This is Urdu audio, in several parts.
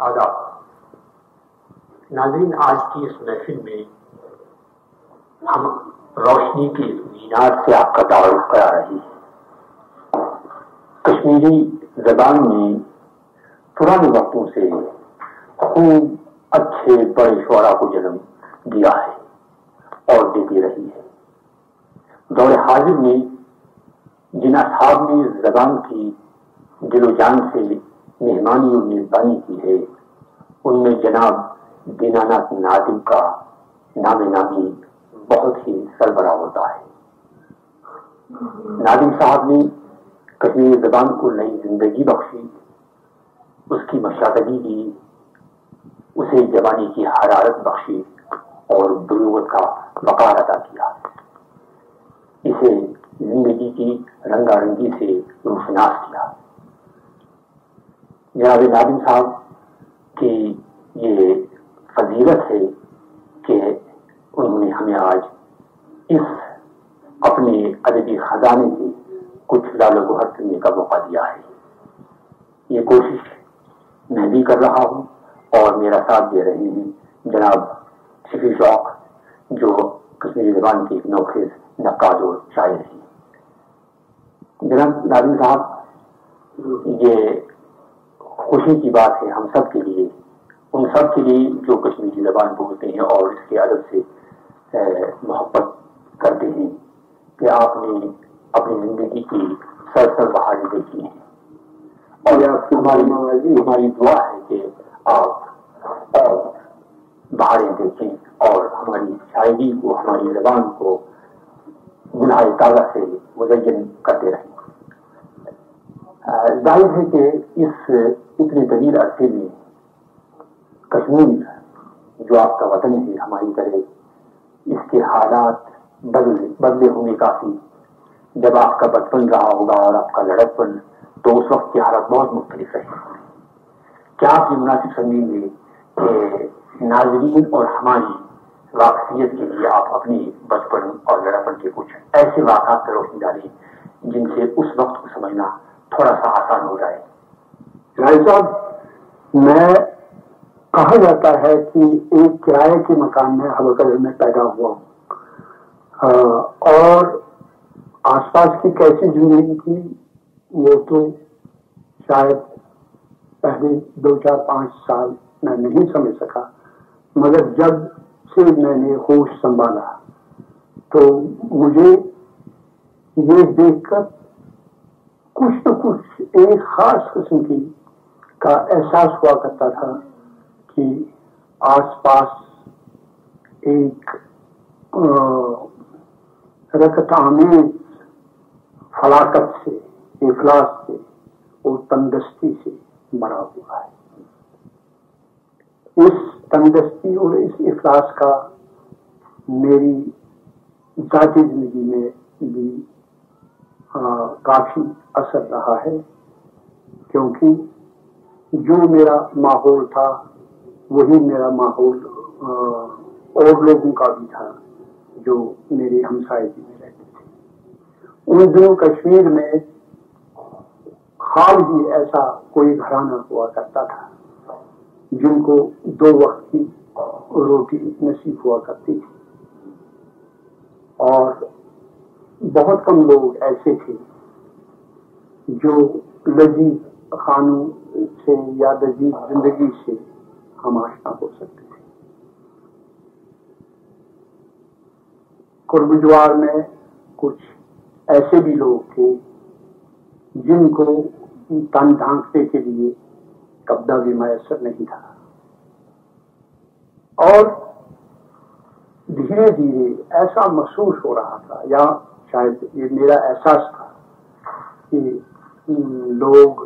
آداب ناظرین، آج کی اس محفل میں ہم روشنی کی مینار سے آپ کا تعارف کرا رہے ہیں۔ کشمیری زبان میں پرانے وقتوں سے خوب اچھے بڑے شعراء کو جنم دیا ہے اور دیتی رہی ہے۔ دور حاضر میں جن اصحاب نے زبان کی دل و جان سے مہمانی اور میزبانی کی ہے، ان میں جناب دیناناتھ نادم کا نام نامی بہت ہی سربراہ ہوتا ہے۔ نادم صاحب نے کشمیری زبان کو نئی زندگی بخشی، اس کی مشاغلی دی، اسے جوانی کی حرارت بخشی اور بلوغت کا وقار عطا کیا، اسے زندگی کی رنگا رنگی سے روشناس کیا۔ جناب نادم صاحب کی یہ فضیلت ہے کہ انہوں نے ہمیں آج اس اپنے ادبی خزانے سے کچھ لال و گوہر کرنے کا موقع دیا ہے۔ یہ کوشش میں بھی کر رہا ہوں اور میرا ساتھ دے رہے ہیں جناب شفیع شوق، جو کشمیری زبان کے ایک نوخیز نقاد اور شاعر ہیں۔ جناب نادم صاحب، یہ خوشی کی بات ہے ہم سب کے لیے، ان سب کے لیے جو کشمیری زبان بولتے ہیں اور اس کے ادب سے محبت کرتے ہیں، کہ آپ نے اپنی زندگی کی سرسر بہاریں دیکھی ہیں، اور ہماری دعا ہے کہ آپ بہاریں دیکھیں اور ہماری شاعری کو، ہماری زبان کو گناہ تازہ سے مزین کرتے رہیں۔ ظاہر ہے کہ اس اتنے طویل عرصے میں کشمیر جو آپ کا وطن ہے، ہماری طرح اس کے حالات بدلے ہوئے کافی۔ جب آپ کا بچپن رہا ہوگا اور آپ کا لڑکپن، تو اس وقت کی حالات بہت مختلف رہی۔ کیا آپ یہ مناسب سمجھیں گے کہ ناظرین اور ہماری واقفیت کے لیے آپ اپنی بچپن اور لڑکپن کے کچھ ایسے واقعات پر روشنی ڈالیں جن سے اس وقت کو سمجھنا تھوڑا سا آسان ہو جائے؟ رائی صاحب، میں کہا جاتا ہے کہ ایک کرائے کے مکان میں حوالہ میں پیدا ہوا ہوں، اور آس پاس کی کیسی زندگی تھی وہ تو شاید پہلے 2-4-5 سال میں نہیں سمجھ سکا، مگر جب سے میں نے ہوش سنبھالا تو مجھے یہ دیکھ کر کچھ نہ کچھ ایک خاص قسم کی کا احساس ہوا کرتا تھا کہ آس پاس ایک رکت آمیز فلاکت سے، افلاس سے اور تندرستی سے بڑا ہوا ہے۔ اس تندرستی اور اس افلاس کا میری ذاتی زندگی میں بھی کافی اثر رہا ہے، کیونکہ جو میرا ماحول تھا وہی میرا ماحول اور لوگوں کا بھی تھا جو میری ہمسائیگی میں رہتے تھے۔ ان دنوں کشمیر میں حال ہی ایسا کوئی گھرانہ ہوا کرتا تھا جن کو 2 وقت کی روٹی نصیب ہوا کرتی تھی، اور بہت کم لوگ ایسے تھے جو لذیذ کھانوں سے یا لذیذ زندگی سے ہم آشنا ہو سکتے تھے۔ قرب جوار میں کچھ ایسے بھی لوگ تھے جن کو تن ڈھانکنے کے لیے کپڑا بھی میسر نہیں تھا، اور دھیرے دھیرے ایسا محسوس ہو رہا تھا، یا شاید یہ میرا احساس تھا کہ لوگ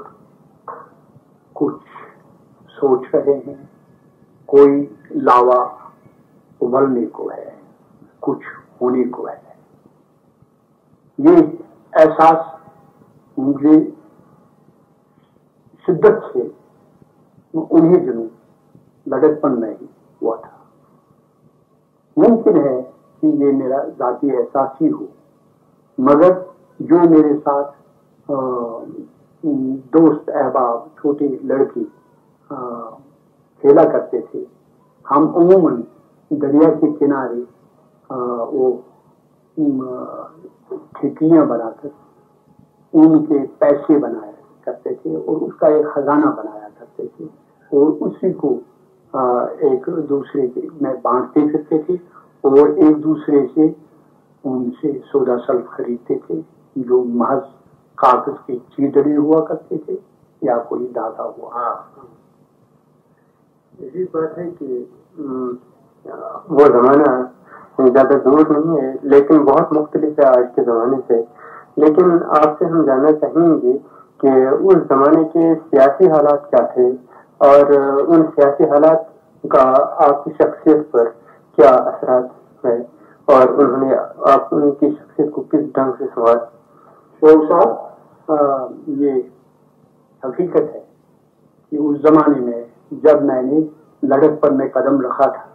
کچھ سوچ رہے ہیں، کوئی لاوا ابلنے کو ہے، کچھ ہونے کو ہے۔ یہ احساس مجھے شدت سے انہیں دنوں لڑکپن میں ہی ہوا تھا۔ ممکن ہے کہ یہ میرا ذاتی احساس ہی ہو، مگر جو میرے ساتھ دوست احباب چھوٹے لڑکے کھیلا کرتے تھے. ہم عموماً دریا کے کنارے وہ ٹھیکیاں بنا کر ان کے پیسے بنایا کرتے تھے اور اس کا ایک خزانہ بنایا کرتے تھے اور اسی کو ایک دوسرے میں بانٹتے پھرتے تھے اور ایک دوسرے سے ان سے سودا سلف خریدتے تھے جو محض کاغذ کے چیٹڑے ہوا کرتے تھے یا کوئی دادا ہوا. ہاں یہی بات ہے کہ وہ زمانہ زیادہ دور نہیں ہے لیکن بہت مختلف ہے آج کے زمانے سے. لیکن آپ سے ہم جاننا چاہیں گے کہ اس زمانے کے سیاسی حالات کیا تھے اور ان سیاسی حالات کا آپ کی شخصیت پر کیا اثرات ہے اور انہوں نے آپ کی شخصیت کو کس ڈھنگ سے سنوارا. شوق صاحب یہ حقیقت ہے کہ اس زمانے میں جب میں نے لڑک پر میں قدم رکھا تھا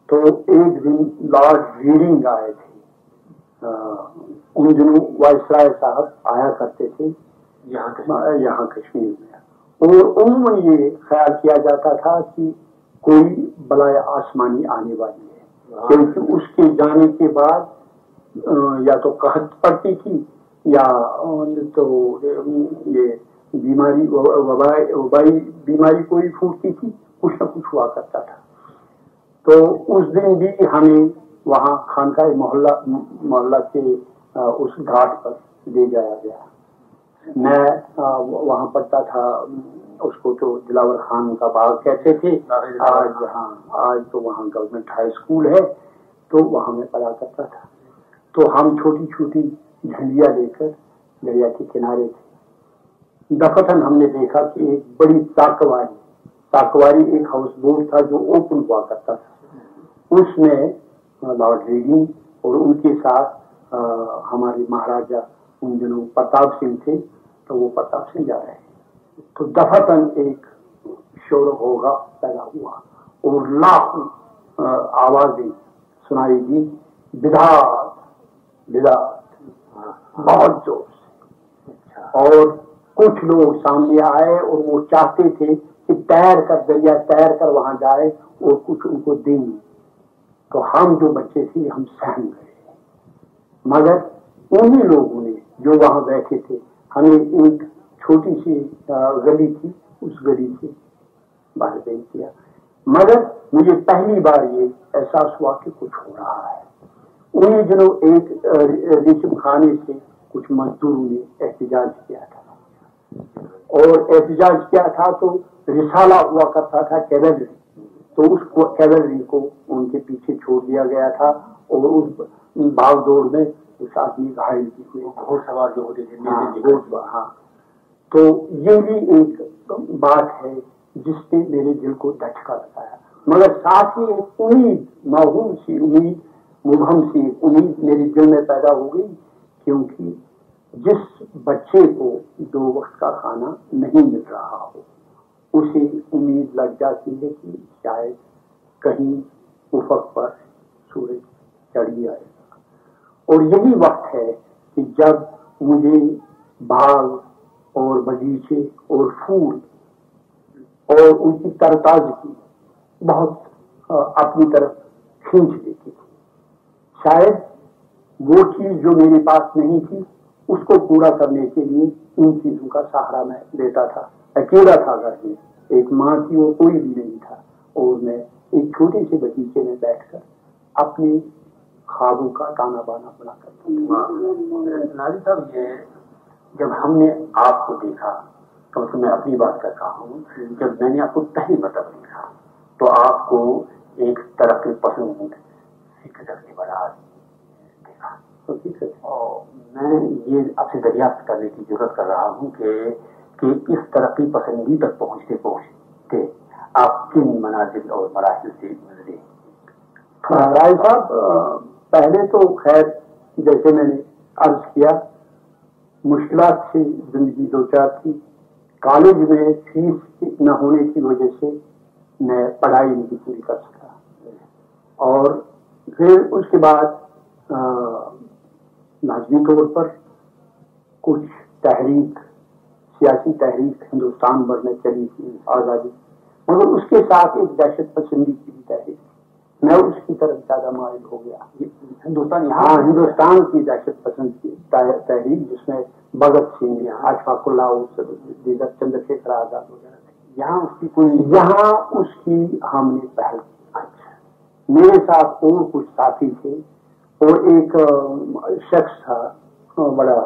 تو ایک دن لارڈ ریڈنگ آئے تھے. ان دنوں وائسرائے صاحب آیا کرتے تھے یہاں کشمیر میں اور عموماً یہ خیال کیا جاتا تھا کہ کوئی بلائے آسمانی آنے والی ہے کیونکہ اس کے جانے کے بعد یا تو قحط پڑتی تھی یا تو یہ بیماری وبائی بیماری کوئی پھوٹتی تھی, کچھ نہ کچھ ہوا کرتا تھا. تو اس دن بھی ہمیں وہاں خانقاہ محلہ کے اس گھاٹ پر لے جایا گیا. میں وہاں پڑھتا تھا, اس کو تو دلاور خان کا باغ کہتے تھے, آج تو وہاں گورنمنٹ ہائی اسکول ہے, تو وہاں میں پڑھا کرتا تھا. تو ہم چھوٹی چھوٹی جھنڈیاں لے کر دریا کے کنارے تھے. دفتن ہم نے دیکھا کہ ایک بڑی تاکواری ایک ہاؤس بوٹ تھا جو اوپن ہوا کرتا تھا. اس میں لارڈ ریڈنگ اور ان کے ساتھ ہمارے مہاراجا ان دنوں پرتاپ سنگھ تھے, تو وہ پرتاپ سنگھ جا رہے ہیں. تو دفتن ایک شور ہوگا پیدا ہوا اور لاکھوں آوازیں سنائی دی, بدھات بہت زور سے. اور کچھ لوگ سامنے آئے اور وہ چاہتے تھے کہ دریا تیر کر وہاں جائے اور کچھ ان کو دیں. تو ہم جو بچے تھے ہم سہم گئے, مگر انہی لوگوں نے جو وہاں بیٹھے تھے ہمیں ایک چھوٹی سی گلی تھی, اس گلی سے باہر بھیج دیا. مگر مجھے پہلی بار یہ احساس ہوا کہ کچھ ہو رہا ہے. انہیں دنوں ایک ریشم خانے سے کچھ مزدوروں نے احتجاج کیا تھا اور احتجاج کیا تھا تو رسالہ ہوا کرتا تھا کیولری, تو اس کو کیولری کو ان کے پیچھے چھوڑ دیا گیا تھا اور اس بھاگ دوڑ میں اس آدمی گھائل بھی ہوئے. گھوڑ سوار جو ہوتے تھے. ہاں, تو یہ بھی ایک بات ہے جس نے میرے دل کو دھچکا لگایا. مگر ساتھ ہی ایک امید, موہوم سی امید, مبہم سی امید میرے دل میں پیدا ہو گئی, کیونکہ جس بچے کو 2 وقت کا کھانا نہیں مل رہا ہو اسے امید لگ جاتی ہے کہ شاید کہیں افق پر سورج چڑھ آئے گا. اور یہی وقت ہے کہ جب مجھے باغ اور باغیچے اور پھول اور ان کی ترتازگی بہت اپنی طرف کھینچ لیتی تھی. شاید وہ چیز جو میرے پاس نہیں تھی اس کو پورا کرنے کے لیے ان چیزوں کا سہارا میں لیتا تھا. اکیلا تھا گھر میں, ایک ماں کی وہ کوئی بھی نہیں تھا, اور میں ایک چھوٹے سے باغیچے میں بیٹھ کر اپنے خوابوں کا تانا بانا بنا کرتا تھا. ناظر صاحب, یہ جب ہم نے آپ کو دیکھا تو میں اپنی بات کر رہا ہوں, جب میں نے آپ کو پہلی مرتبہ دیکھا تو آپ کو ایک ترقی پسند فکر کے برابر دیکھا. اور میں یہ آپ سے دریافت کرنے کی ضرورت کر رہا ہوں کہ اس ترقی پسندی تک پہنچتے آپ کن منازل اور مراحل سے گزرے؟ رائے صاحب, پہلے تو خیر جیسے میں نے عرض کیا مشکلات سے زندگی 2-4 تھی. کالج میں فیس نہ ہونے کی وجہ سے میں پڑھائی نہیں پوری کر سکا, اور پھر اس کے بعد لازمی طور پر کچھ سیاسی تحریک ہندوستان بھر میں چلی تھی, آزادی, مگر اس کے ساتھ ایک دہشت پسندی کی بھی تحریک، میں اس کی طرف زیادہ مائل ہو گیا. ہندوستان کی دہشت پسند کی تحریک جس میں بھگت سنگھ، اشفاق اللہ، دیگر چندر شیکھر آزاد وغیرہ، یہاں اس کی ہم نے پہل کی. میرے ساتھ اور کچھ ساتھی تھے اور ایک شخص تھا بڑا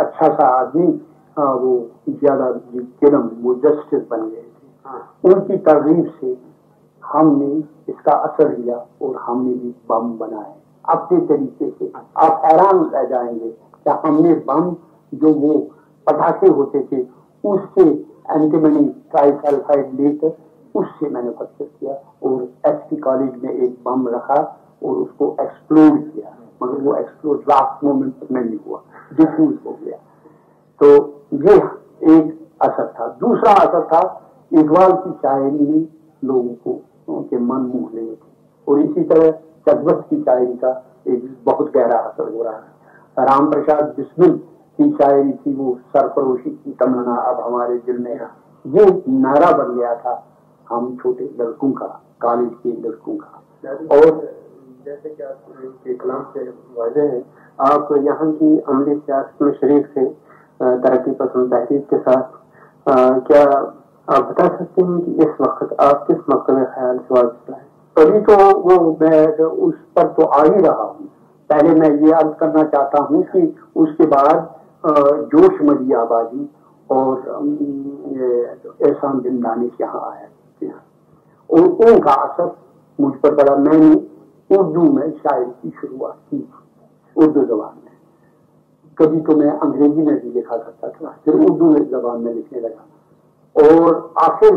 اچھا سا آدمی، وہ زیادہ کرم وہ جسٹس بن گئے تھے. ان کی ترغیب سے ہم نے اس کا اثر لیا اور ہم نے بھی بم بنائے اپنے طریقے سے. آپ حیران رہ جائیں گے کہ ہم نے بم جو وہ پٹاخے ہوتے تھے اس سے اینٹیمنی ٹرائی سلفائڈ لے کر اس سے میں نے پرچیز کیا اور ایس ٹی کالج میں ایک بم رکھا اور اس کو ایکسپلوڈ کیا، مگر وہ ایکسپلوڈ لاسٹ مومنٹ پر نہیں ہوا، ڈیفیوز ہو گیا. تو یہ ایک اثر تھا. دوسرا اثر تھا اقبال کی شاعری نے لوگوں کو ان کے من موہ لیے تھے اور اسی طرح چکبت کی شاعری کا ایک بہت گہرا اثر ہو رہا ہے. رام پرساد بسمل کی شاعری تھی وہ سرفروشی کی تمنا اب ہمارے دل میں ہے، یہ نعرہ بن گیا تھا ہم چھوٹے لڑکوں کا، کالج کے لڑکوں کا. اور جیسے کہ آپ کے کلام سے واضح ہے آپ یہاں کی عملی سیاست میں شریک تھے ترقی پسند تحریک کے ساتھ. کیا آپ بتا سکتے ہیں کہ اس وقت آپ کس مکتب خیال سے وابستہ ہیں؟ ابھی تو وہ میں اس پر تو آ ہی رہا ہوں. پہلے میں یہ عرض کرنا چاہتا ہوں کہ اس کے بعد جوش مری آبادی اور احسان بن دانش یہاں آیا اور ان کا اثر مجھ پر پڑا. میں نے اردو میں شاعری کی شروعات کی اردو زبان میں. کبھی تو میں انگریزی میں بھی لکھا کرتا تھا، پھر اردو زبان میں لکھنے لگا اور آخر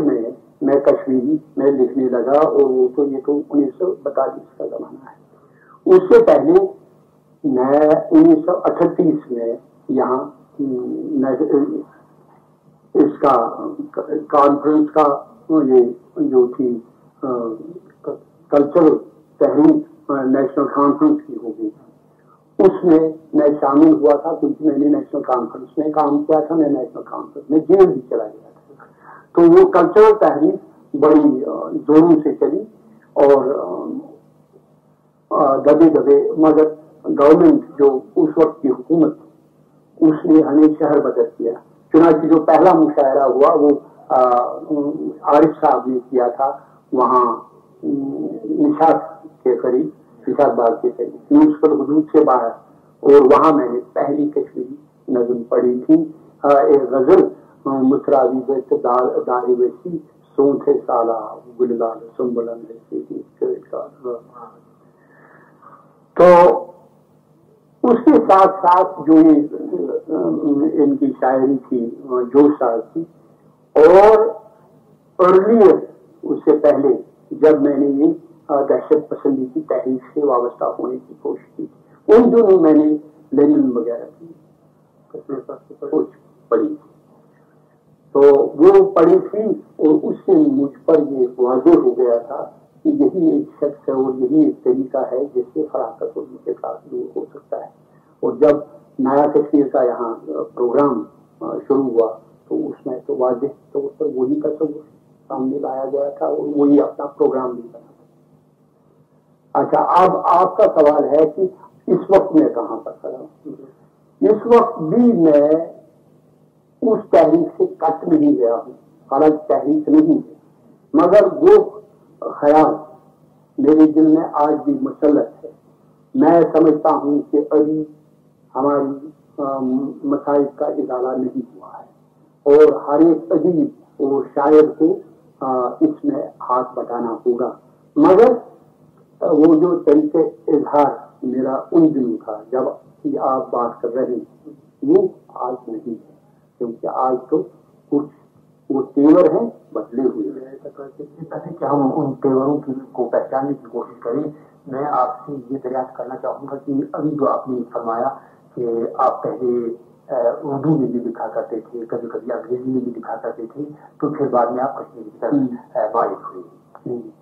میں کشمیری میں لکھنے لگا. اور وہ تو یہ تو 1942 کا زمانہ ہے. اس سے پہلے میں 1938 میں یہاں اس کا کانفرنس کا یہ جو تھی کلچرل تحریک نیشنل کانفرنس کی ہوگی، اس میں شامل ہوا تھا کیونکہ میں نے نیشنل کانفرنس میں کام کیا تھا. میں نیشنل کانفرنس میں جیل بھی چلا گیا تھا. تو وہ کلچرل تحریک بڑی زوروں سے چلی اور دبے دبے، مگر گورنمنٹ جو اس وقت کی حکومت اس نے ہمیں شہر بدر کیا. چنانچہ جو پہلا مشاعرہ ہوا وہ عارف صاحب نے کیا تھا وہاں نشاط کے قریب، نشاط باغ کے قریب میونسپل حدود سے باہر، اور وہاں میں نے پہلی کشمیری نظم پڑھی تھی، ایک غزل متراوی بیت دار ویسی سونتھے سالہ گلگال سنبلن ہے. تو اس کے ساتھ ساتھ جو ان کی شاعری تھی جوش صاحب کی، اور ارلیئر اس سے پہلے جب میں نے یہ دہشت پسندی کی تحریک سے وابستہ ہونے کی کوشش کی ان دنوں میں نے لینن وغیرہ کی پڑھی تھی. تو وہ پڑھی تھی اور اس سے مجھ پر یہ واضح ہو گیا تھا کہ یہی ایک شخص ہے اور یہی ایک طریقہ ہے جس سے فراقت اردو کے ساتھ دور ہو سکتا ہے. اور جب نیا کشمیر کا یہاں پروگرام شروع ہوا تو اس میں تو واضح طور پر وہی تصور سامنے لایا گیا تھا اور وہی اپنا پروگرام بھی بنا تھا. اچھا، اب آپ کا سوال ہے کہ اس وقت میں کہاں پر کھڑا ہوں. اس وقت بھی میں اس تحریک سے کٹ نہیں گیا ہوں، حالانکہ تحریک نہیں ہے، مگر وہ خیال میرے دل میں آج بھی مسلط ہے. میں سمجھتا ہوں کہ ابھی ہماری مسائل کا ازالہ نہیں ہوا ہے اور ہر ایک ادیب اور شاعر کو اس میں ہاتھ بٹانا ہوگا. مگر وہ جو طریقے اظہار میرا ان دنوں تھا جب آپ بات کر رہے ہیں وہ آج نہیں ہے، کیونکہ آج تو کچھ وہ تیور ہیں بدلے ہوئے ہیں کہ ہم ان تیوروں کو پہچاننے کی کوشش کریں. میں آپ سے یہ دریافت کرنا چاہوں گا کہ ابھی جو آپ نے فرمایا کہ آپ پہلے اردو میں بھی لکھا کرتے تھے، کبھی کبھی انگریزی میں بھی لکھا کرتے تھے، تو پھر بعد میں آپ کشمیری کی طرف مائل ہوئے.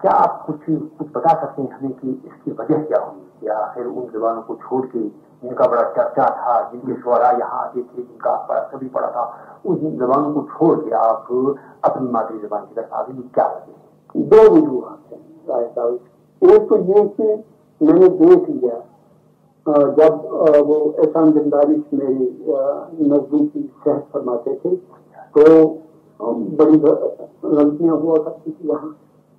کیا آپ کچھ بتا سکتے ہیں ہمیں کہ اس کی وجہ کیا ہوئی؟ کیا. پھر ان زبانوں کو چھوڑ کے جن کا بڑا چرچا تھا, جن کے شعراء یہاں آتے تھے, جن کا سبھی پڑھا تھا, ان زبانوں کو چھوڑ کے آپ اپنی مادری زبان کی طرف آگے کیا کرتے ہیں؟ دو وجوہات ہیں. ایک تو یہ کہ میں نے دیکھ لیا جب وہ احسان زنداری میری نظم کی صحت فرماتے تھے تو بڑی غلطیاں ہوا کرتی تھی وہاں,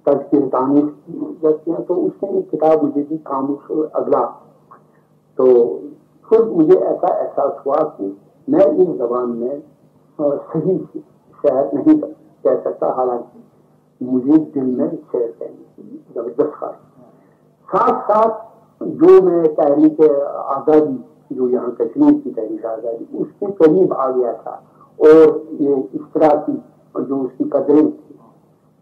تذکیر تعمیر کی غلطیاں. تو اس نے ایک کتاب مجھے دی خاموش اگلا. تو پھر مجھے ایسا احساس ہوا کہ میں اس زبان میں صحیح شعر نہیں کہہ سکتا, حالانکہ مجھے دل میں شعر کہنے کی زبردست خواہش. ساتھ ساتھ جو میں تحریک آزادی, جو یہاں کشمیر کی تحریک آزادی, اس کے قریب آ گیا تھا, اور یہ اشتراکی جو اس کی قدریں تھی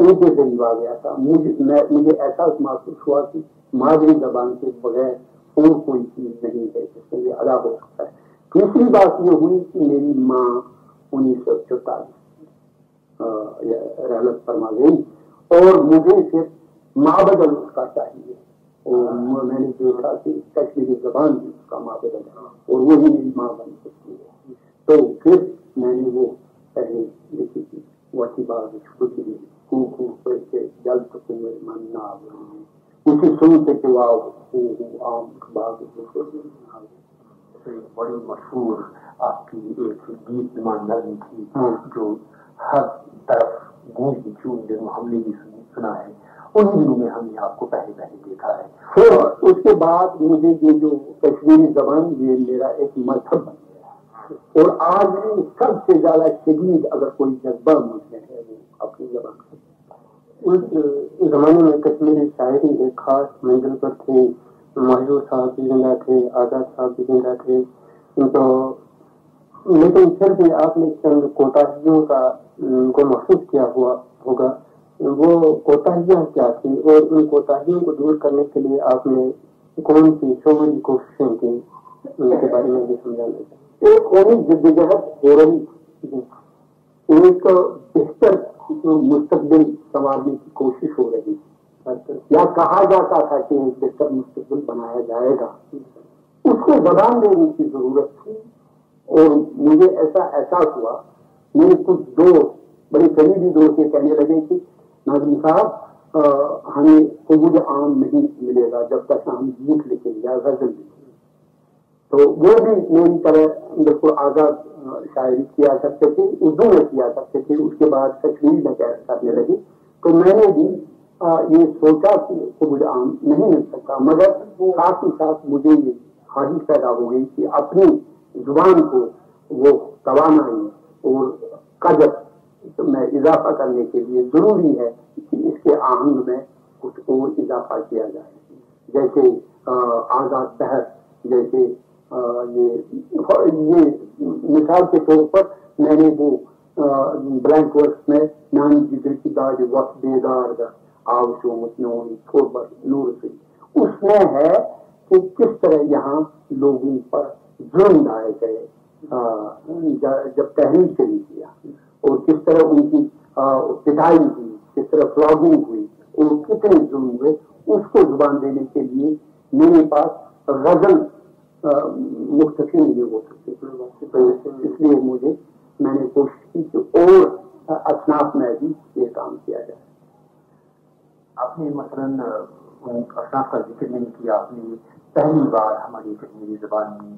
ان کے قریب آ گیا تھا. مجھے احساس محسوس ہوا کہ مادری زبان کے بغیر اور کوئی چیز نہیں ہے جس سے یہ ادا ہو سکتا ہے. تیسری بات یہ ہوئی کہ میری ماں 1944 رحمت فرما گئی, اور مجھے پھر ماں بدل اس کا چاہیے, اور میں نے دیکھا کہ کشمیری زبان بھی اس کا ماں بدل ہے, اور وہی میری ماں بن سکتی ہے. تو پھر میں نے وہ پہلے لکھی تھی وسی باغ چھوٹی کو جل سکوں من نہ اسی سنتے کہ عام باغ. بڑی مشہور آپ کی ایک گیت نمان نظم تھی جو ہر طرف گونجتی تھی, ان دنوں ہم نے بھی سنا ہے, ان دنوں میں ہم نے آپ کو پہلے دیکھا ہے. پھر اس کے بعد مجھے یہ جو کشمیری زبان یہ میرا ایک مذہب بن گیا, اور آج بھی سب سے زیادہ شدید اگر کوئی جذبہ مجھ میں ہے وہ اپنی زبان سے. اس زمانے میں کشمیری شاعری ایک خاص منزل پر تھے. محجور صاحب بھی زندہ تھے, آزاد صاحب بھی زندہ تھے, تو لیکن پھر بھی آپ نے چند کوتاہیوں کا کو محسوس کیا ہوا ہوگا. وہ کوتاہیاں کیا تھیں, اور ان کوتاہیوں کو دور کرنے کے لیے آپ نے کون سی شعوری کوششیں کی, ان کے بارے میں بھی سمجھانا چاہیے. ایک قومی جدوجہد ہو رہی تھی, ایک بہتر مستقبل سنوارنے کی کوشش ہو رہی تھی, یا کہا جاتا تھا کہ ایک بہتر مستقبل بنایا جائے گا. اس کو زبان دینے کی ضرورت تھی, اور مجھے ایسا احساس ہوا. میرے کچھ دوست, بڑے قریبی دوست یہ کہنے لگے کہ ناظم صاحب ہمیں قبول عام نہیں ملے گا جب تک ہم گیت لکھیں یا غزل لکھیں. تو وہ بھی میری طرح بالکل آزاد شاعری کیا کرتے تھے, اردو میں کیا کرتے تھے, اس کے بعد کشمیری میں کرنے لگے. تو میں نے بھی یہ سوچا کہ قبول عام نہیں مل سکتا, مگر ساتھ ہی ساتھ مجھے یہ خواہش پیدا ہو گئی کہ اپنی زبان کو وہ توانائی اور قدر میں اضافہ کرنے کے لیے ضروری ہے کہ اس کے آہنگ میں کچھ اور اضافہ کیا جائے. جیسے آزاد بحر, جیسے یہ مثال کے طور پر میں نے وہ بلینک ورکس میں نانی جگر کی داج وقت بیدار کا آوشو متنون تھوڑ نور سے, اس میں ہے کہ کس طرح یہاں لوگوں پر ظلم ڈالے گئے جب تحریر شروع کیا, اور کس طرح ان کی پٹائی ہوئی, کس طرح فلاگنگ ہوئی, اور کتنے ظلم ہوئے. اس کو زبان دینے کے لیے میرے پاس غزل مختصر نہیں ہو سکتے, اس لیے میں نے کوشش کی کہ اور اصناف میں بھی یہ کام کیا جائے. آپ نے مثلاً اصناف کا ذکر نہیں کیا, آپ نے پہلی بار ہماری کشمیری زبان میں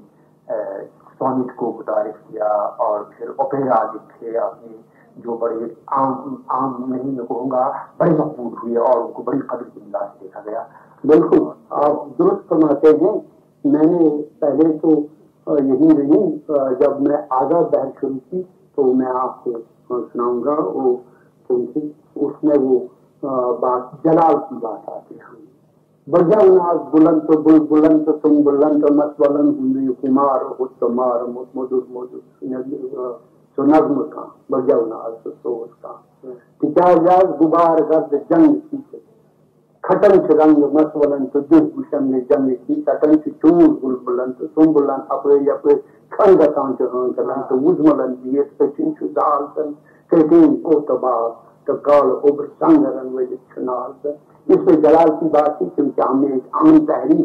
سونٹ کو متعارف کیا, اور پھر اوپیرا لکھے آپ نے جو بڑے عام نہیں میں کہوں گا بڑے مقبول ہوئے, اور ان کو بڑی قدر کی نگاہ سے دیکھا گیا. بالکل آپ درست فرماتے ہیں. میں نے پہلے تو یہی نہیں, جب میں آزاد بحر شروع کی تو میں آپ کو سناؤں گا, وہ کیونکہ اس میں وہ بات جلال کی بات آتی ہے. بجاؤ بلند تو بل بلند تم بلند مت بلند ہوں کمار خود تمار مدر مدر تو نظم کا بجاؤ ناز سوز کا تجاز غبار گرد جنگ کی کھٹن سے رنگ مت بلند تو دل گشن میں جنگ کی کٹن سے چور بل بلند تم بلند اپنے اپنے کھنگ کان چہان کرن تو مجھ ملند یہ سچن سے دال سن کہتے او تباہ تو کال اوبر سنگ رن میں چھنال. اس میں جلال کی بات تھی کیونکہ ہم نے ایک عام تحریر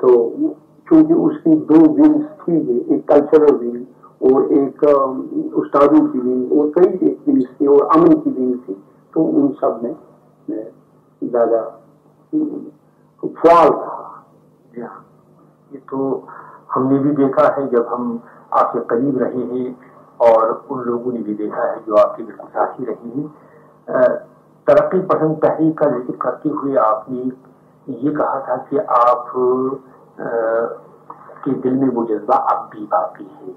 تو چونکہ اس کی دو ونگس تھی، ایک کلچرل ونگ اور ایک استادوں کی ونگ اور کئی ایک ونگس تھی اور امن کی ونگ تھی، تو ان سب میں زیادہ فعال تھا. جی ہاں، یہ تو ہم نے بھی دیکھا ہے جب ہم آپ کے قریب رہے ہیں، اور ان لوگوں نے بھی دیکھا ہے جو آپ کے بالکل ساتھی رہے ہیں. ترقی پسند تحریک کا ذکر کرتے ہوئے آپ نے یہ کہا تھا کہ آپ کے دل میں وہ جذبہ اب بھی باقی ہے،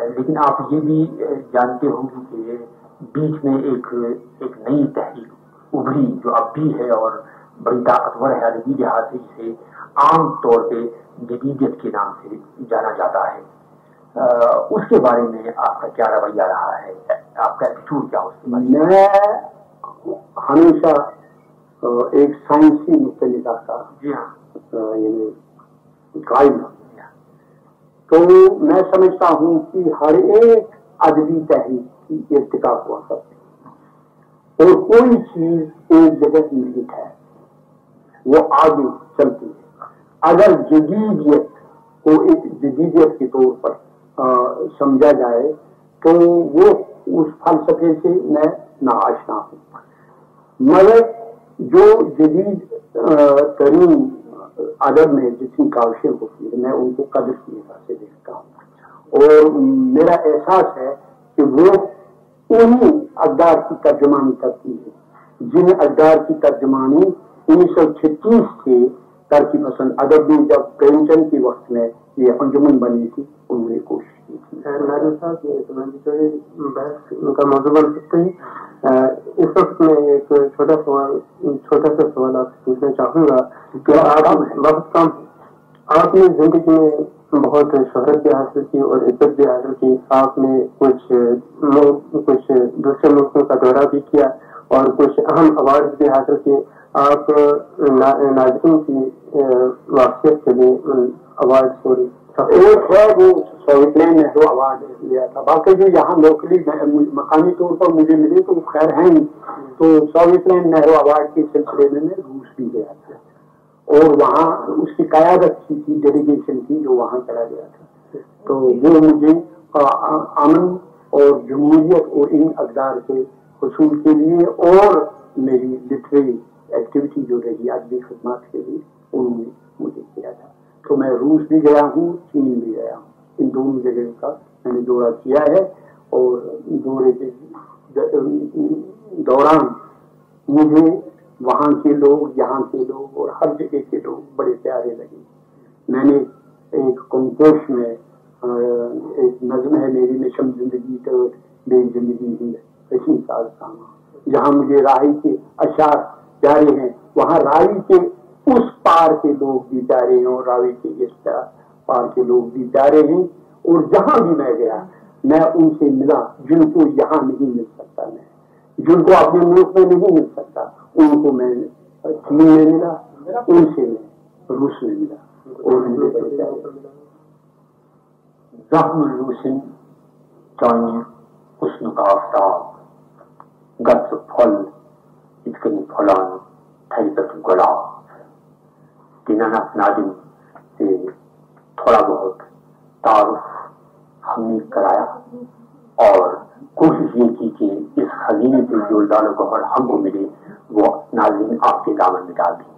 لیکن آپ یہ بھی جانتے ہوں گے کہ بیچ میں ایک نئی تحریک ابھری جو اب بھی ہے اور بڑی طاقتور ہے ادبی لحاظ سے، جسے عام طور پہ جدیدیت کے نام سے جانا جاتا ہے. اس کے بارے میں آپ کا کیا رویہ رہا ہے، آپ کا ایٹیٹیوڈ کیا اس کے بارے میں؟ میں ہمیشہ ایک سائنسی نقطۂ نگاہ کا جی ہاں یعنی قائم، تو میں سمجھتا ہوں کہ ہر ایک ادبی تحریک کی ارتقا ہوا کرتی ہے، اور کوئی چیز ایک جگہ نہیں ہے، وہ آگے چلتی ہے. اگر جدیدیت کو ایک جدیدیت کے طور پر سمجھا جائے تو وہ اس فلسفے سے میں ناآشنا ہوں، مگر جو جدید ترین ادب میں جتنی کاوشیں ہوتی ہے میں ان کو قدر کی نگاہ سے دیکھتا ہوں، اور میرا احساس ہے کہ وہ انہیں اقدار کی ترجمانی کرتی ہے جن اقدار کی ترجمانی 1936 کے ترقی پسند ادب میں جب پریم چند کے وقت میں یہ انجمن بنی تھی انہوں نے کوشش کی تھی. ناظر صاحب، یہ بحث ان کا موضوع بن سکتے ہیں. اس وقت میں ایک چھوٹا سا سوال آپ سے پوچھنا چاہوں گا کہ وقت کم ہے، آپ نے زندگی میں بہت شہرت بھی حاصل کی اور عزت بھی حاصل کی، آپ نے کچھ دوسرے ملکوں کا دورہ بھی کیا اور کچھ اہم ایوارڈ بھی حاصل کیے. آپ ناظرین کی واقعیت کے لیے ایوارڈ ایک ہے وہ سوویتلینڈ نہرو ایوارڈ لیا تھا، باقی جو یہاں لوکلی مقامی طور پر مجھے ملے تو خیر ہیں ہی. تو سوویتلینڈ نہرو ایوارڈ کے سلسلے میں روس بھی گیا تھا اور وہاں اس کی قیادت کی تھی، ڈیلیگیشن کی جو وہاں چلا گیا تھا. تو وہ مجھے امن اور جمہوریت اور ان اقدار کے حصول کے لیے اور میری لٹریری ایکٹیویٹی جو رہی ادبی خدمات کے لیے انہوں نے مجھے کیا تھا. تو میں روس بھی گیا ہوں، چین بھی گیا ہوں، ان دونوں جگہ کا میں نے دورہ کیا ہے، اور دورے کے دوران مجھے وہاں کے لوگ، یہاں کے لوگ اور ہر جگہ کے لوگ بڑے پیارے لگے. میں نے ایک کمپوش میں ایک نظم ہے میری نشم زندگی ٹوٹ بے زندگی ہی کسی ساز ساما، جہاں مجھے راہی کے اشعار پیارے ہیں وہاں راوی کے اس پار کے لوگ بھی پیارے ہیں اور راوی کے اس پار کے لوگ بھی پیارے ہیں. اور جہاں بھی میں گیا میں ان سے ملا جن کو یہاں نہیں مل سکتا، میں جن کو اپنے ملک میں نہیں مل سکتا ان کو میں چین میں ملا، ان سے میں روس میں ملا اور ان سے زخم روسن چانی حسن کا آفتاب گت پھل اتکنی پھلان تھیبت گلاب. دینانت نادم سے تھوڑا بہت تعارف ہم نے کرایا اور کوشش یہ کی کہ اس خزینے سے جو لال و گوہر ہم کو ملے وہ ناظرین آپ کے دامن میں ڈال دیں.